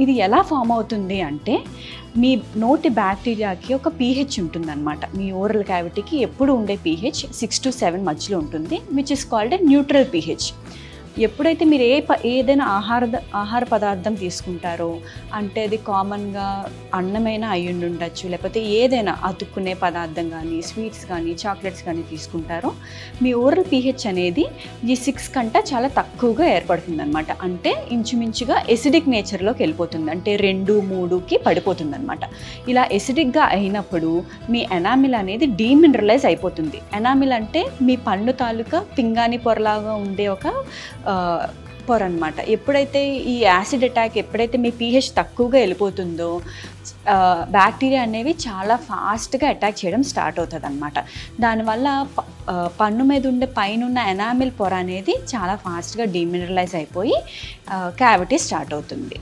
ఇది ఎలా ఫామ్ అవుతుంది అంటే మీ నోటి బ్యాక్టీరియాకి ఒక పీహెచ్ ఉంటుందన్నమాట. మీ ఓరల్ క్యావిటీకి ఎప్పుడు ఉండే పీహెచ్ 6 to 7 మధ్యలో ఉంటుంది, which is called a neutral pH. ఎప్పుడైతే మీరు ఏదైనా ఆహార పదార్థం తీసుకుంటారో, అంటే అది కామన్గా అన్నమైనా అయ్యుండి ఉండొచ్చు, లేకపోతే ఏదైనా అతుక్కునే పదార్థం కానీ, స్వీట్స్ కానీ, చాక్లెట్స్ కానీ తీసుకుంటారో మీ ఓరల్ పీహెచ్ అనేది ఈ 6 కంటే చాలా తక్కువగా ఏర్పడుతుంది అనమాట. అంటే ఇంచుమించుగా ఎసిడిక్ నేచర్లోకి వెళ్ళిపోతుంది, అంటే 2, 3కి పడిపోతుంది అనమాట. ఇలా ఎసిడిక్గా అయినప్పుడు మీ ఎనామిల్ అనేది డీమినరలైజ్ అయిపోతుంది. ఎనామిల్ అంటే మీ పన్ను తాలూకా పింగాణి పొరలాగా ఉండే ఒక పొర అనమాట. ఎప్పుడైతే ఈ యాసిడ్ అటాక్ ఎప్పుడైతే మీ పీహెచ్ తక్కువగా వెళ్ళిపోతుందో బ్యాక్టీరియా అనేవి చాలా ఫాస్ట్గా అటాక్ చేయడం స్టార్ట్ అవుతుంది అనమాట. దానివల్ల పన్ను మీద ఉండే పైన ఎనామిల్ పొర అనేది చాలా ఫాస్ట్గా డీమినరలైజ్ అయిపోయి క్యావిటీ స్టార్ట్ అవుతుంది.